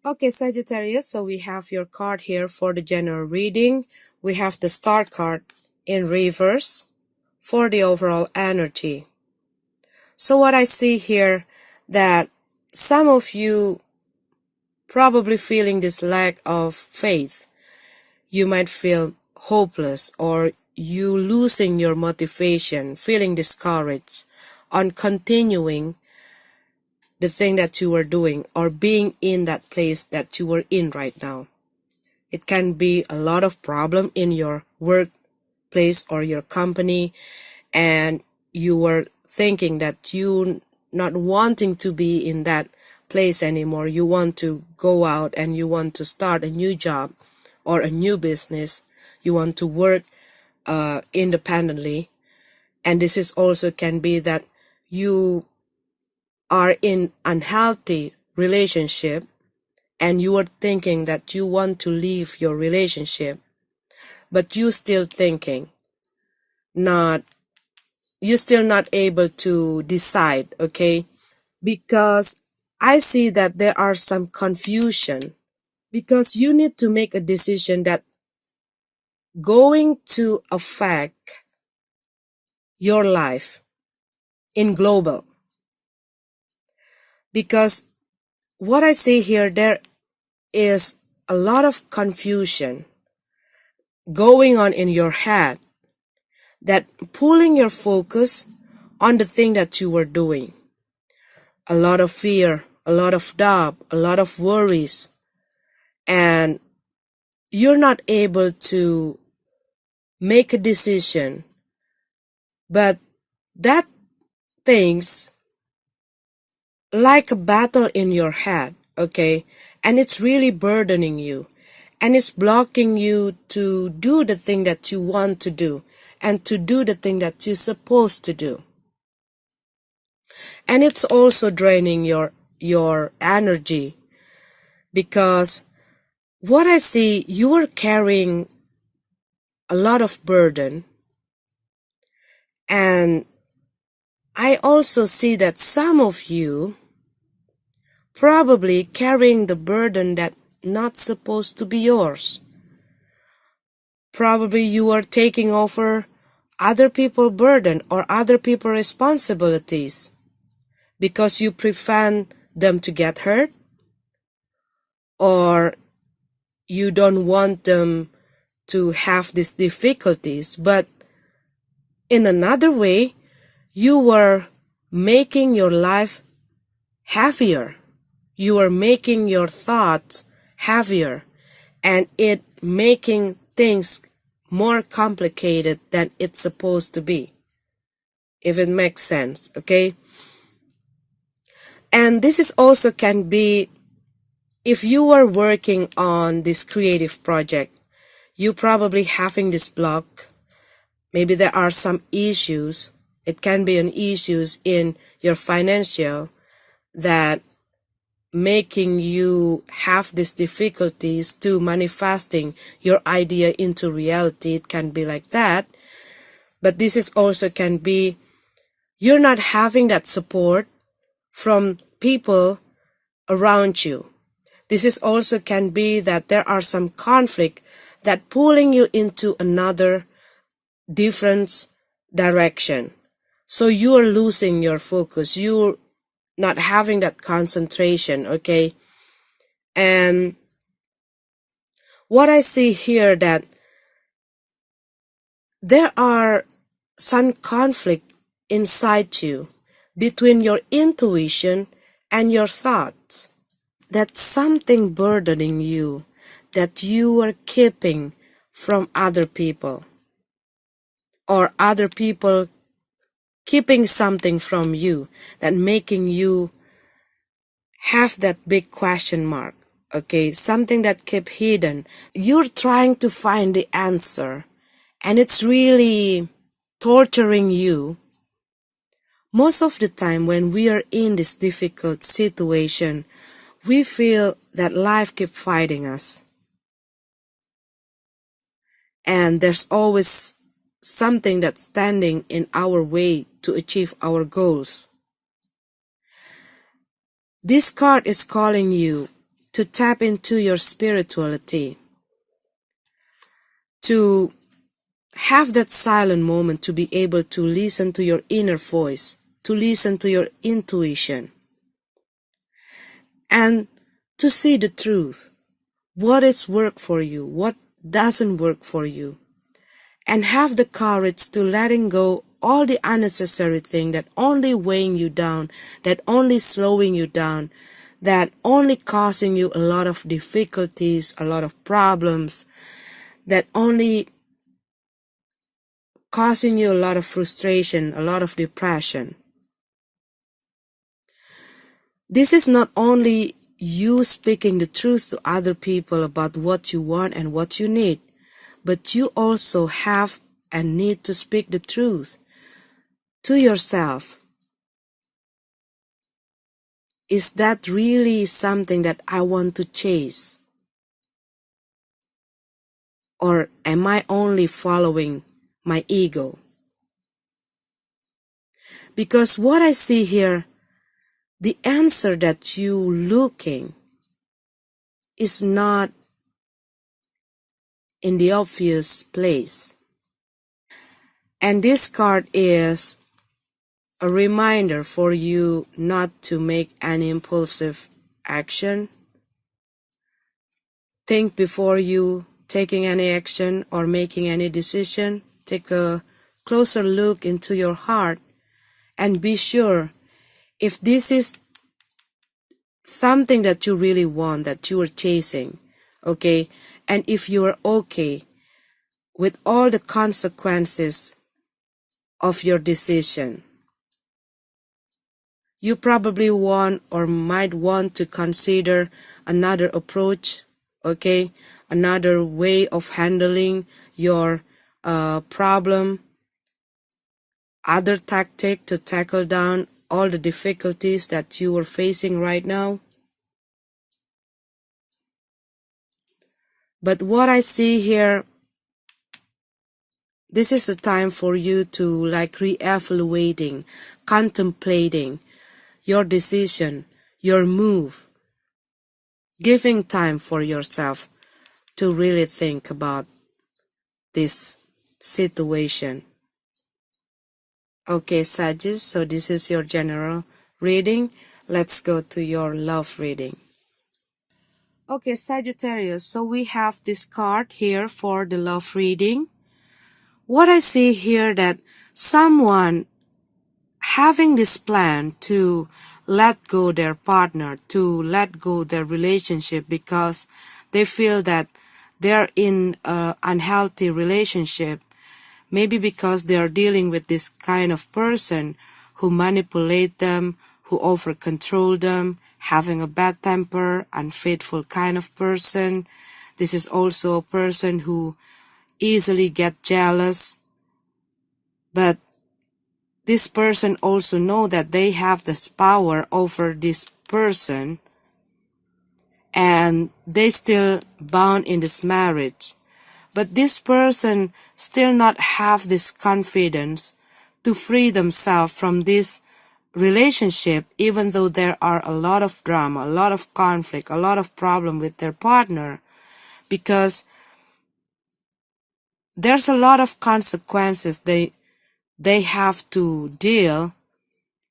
Okay, Sagittarius, so we have your card here for the general reading. We have the Star card in reverse for the overall energy. So what I see here, that some of you probably feeling this lack of faith. You might feel hopeless, or you losing your motivation, feeling discouraged on continuing the thing that you were doing or being in that place that you were in right now. It can be a lot of problem in your workplace or your company, and you were thinking that you not wanting to be in that place anymore. You want to go out and you want to start a new job or a new business. You want to work independently. And this is also can be that you are in unhealthy relationship and you are thinking that you want to leave your relationship, but you still thinking you're still not able to decide, okay? Because I see that there are some confusion, because you need to make a decision that going to affect your life in global. Because what I see here, there is a lot of confusion going on in your head that pulling your focus on the thing that you were doing. A lot of fear, a lot of doubt, a lot of worries, and you're not able to make a decision. But that things like a battle in your head, okay? And it's really burdening you, and it's blocking you to do the thing that you want to do and to do the thing that you're supposed to do. And it's also draining your energy, because what I see, you are carrying a lot of burden. And I also see that some of you probably carrying the burden that not supposed to be yours. Probably you are taking over other people's burden or other people's responsibilities because you prevent them to get hurt, or you don't want them to have these difficulties. But in another way, you were making your life heavier. You are making your thoughts heavier, and it making things more complicated than it's supposed to be, if it makes sense, okay? And this is also can be, if you are working on this creative project, you probably having this block. Maybe there are some issues. It can be an issues in your financial that making you have these difficulties to manifesting your idea into reality. It can be like that. But this is also can be you're not having that support from people around you. This is also can be that there are some conflict that pulling you into another different direction. So you are losing your focus. You're not having that concentration, okay? And what I see here, that there are some conflict inside you between your intuition and your thoughts. That's something burdening you that you are keeping from other people, or other people keeping something from you, that making you have that big question mark, okay? Something that kept hidden. You're trying to find the answer, and it's really torturing you. Most of the time when we are in this difficult situation, we feel that life keeps fighting us. And there's always something that's standing in our way to achieve our goals. This card is calling you to tap into your spirituality, to have that silent moment to be able to listen to your inner voice, to listen to your intuition, and to see the truth. What is work for you, what doesn't work for you, and have the courage to letting go all the unnecessary thing that only weighing you down, that only slowing you down, that only causing you a lot of difficulties, a lot of problems, that only causing you a lot of frustration, a lot of depression. This is not only you speaking the truth to other people about what you want and what you need, but you also have and need to speak the truth to yourself. Is that really something that I want to chase? Or am I only following my ego? Because what I see here, the answer that you looking is not in the obvious place. And this card is a reminder for you not to make any impulsive action. Think before you taking any action or making any decision. Take a closer look into your heart and be sure if this is something that you really want, that you are chasing, okay? And if you are okay with all the consequences of your decision. You probably want or might want to consider another approach, okay? Another way of handling your problem, other tactic to tackle down all the difficulties that you are facing right now. But what I see here, this is a time for you to re-evaluating, contemplating your decision, your move, giving time for yourself to really think about this situation. Okay, Sagittarius, so this is your general reading. Let's go to your love reading. Okay, Sagittarius, so we have this card here for the love reading. What I see here that someone having this plan to let go their partner, to let go their relationship because they feel that they're in an unhealthy relationship, maybe because they are dealing with this kind of person who manipulate them, who over control them, having a bad temper, unfaithful kind of person. This is also a person who easily get jealous, but this person also know that they have this power over this person and they still bound in this marriage. But this person still not have this confidence to free themselves from this relationship, even though there are a lot of drama, a lot of conflict, a lot of problem with their partner, because there's a lot of consequences they have to deal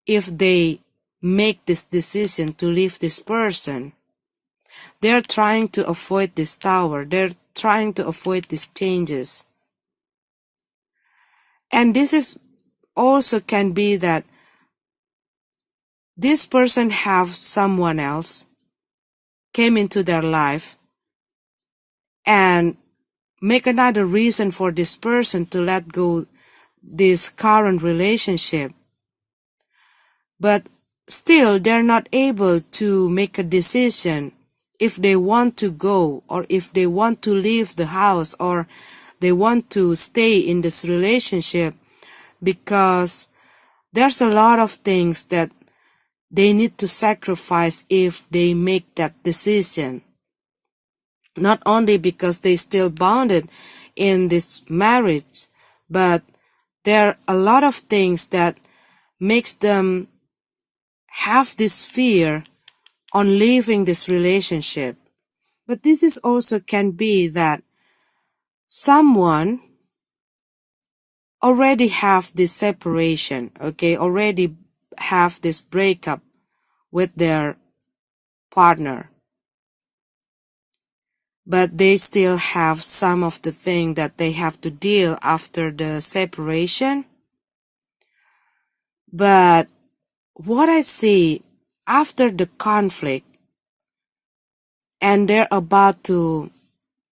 if they make this decision to leave this person. They're trying to avoid this tower. They're trying to avoid these changes. And this is also can be that this person have someone else came into their life and make another reason for this person to let go this current relationship. But still they're not able to make a decision if they want to go or if they want to leave the house or they want to stay in this relationship, because there's a lot of things that they need to sacrifice if they make that decision. Not only because they still bounded in this marriage, but there are a lot of things that makes them have this fear on leaving this relationship. But this is also can be that someone already have this separation, okay, already have this breakup with their partner, but they still have some of the thing that they have to deal after the separation. But what I see after the conflict and they're about to,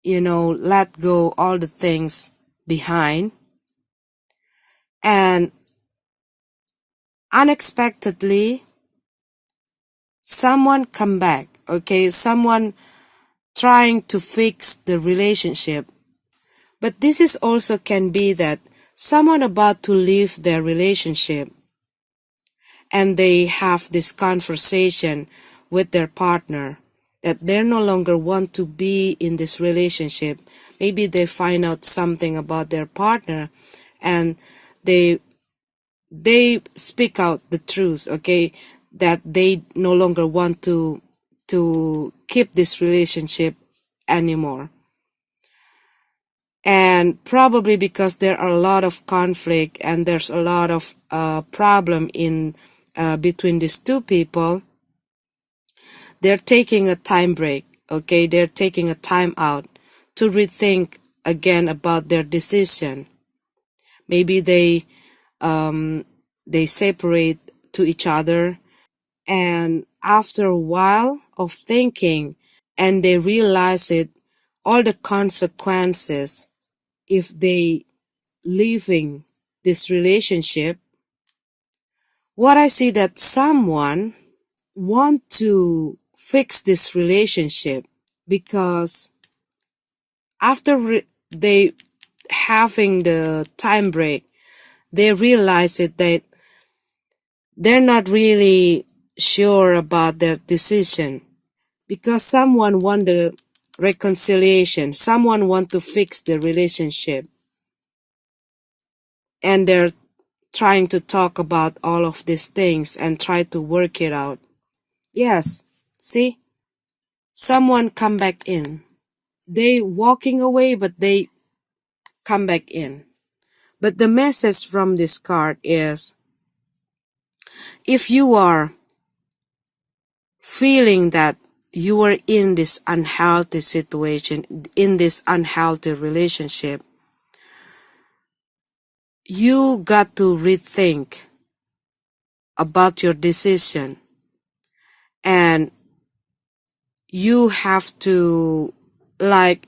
let go all the things behind, and unexpectedly someone come back, okay, someone trying to fix the relationship. But this is also can be that someone about to leave their relationship and they have this conversation with their partner that they no longer want to be in this relationship. Maybe they find out something about their partner and they speak out the truth, okay, that they no longer want to keep this relationship anymore. And probably because there are a lot of conflict and there's a lot of problem in between these two people, they're taking a time break, okay, they're taking a time out to rethink again about their decision. Maybe they separate to each other, and after a while of thinking, and they realize it, all the consequences if they leaving this relationship. What I see that someone want to fix this relationship because after they having the time break, they realize it that they're not really sure about their decision, because someone want the reconciliation, someone want to fix the relationship, and they're trying to talk about all of these things and try to work it out. Yes, see, someone come back in. They walking away, but they come back in. But the message from this card is, if you are feeling that you are in this unhealthy situation, in this unhealthy relationship, you got to rethink about your decision, and you have to like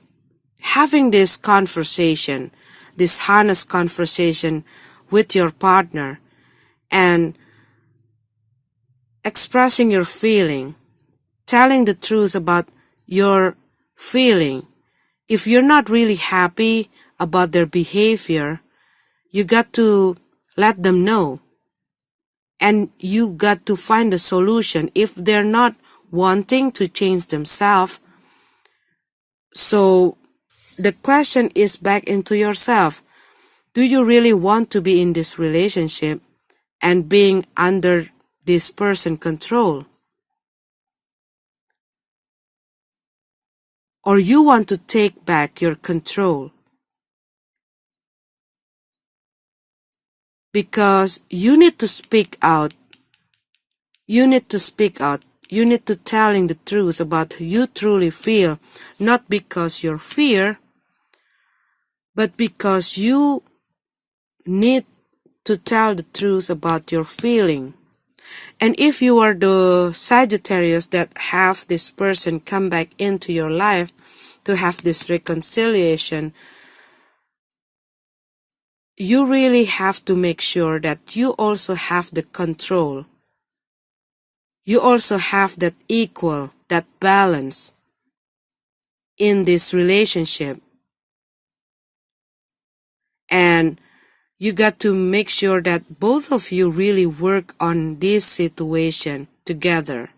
having this conversation, this honest conversation with your partner, and expressing your feeling, telling the truth about your feeling. If you're not really happy about their behavior, you got to let them know, and you got to find a solution. If they're not wanting to change themselves, so the question is back into yourself. Do you really want to be in this relationship and being under this person's control? Or you want to take back your control? Because you need to speak out. You need to speak out. You need to telling the truth about who you truly feel, not because you're fear, but because you need to tell the truth about your feeling. And if you are the Sagittarius that have this person come back into your life to have this reconciliation, you really have to make sure that you also have the control. You also have that equal, that balance in this relationship. And you got to make sure that both of you really work on this situation together.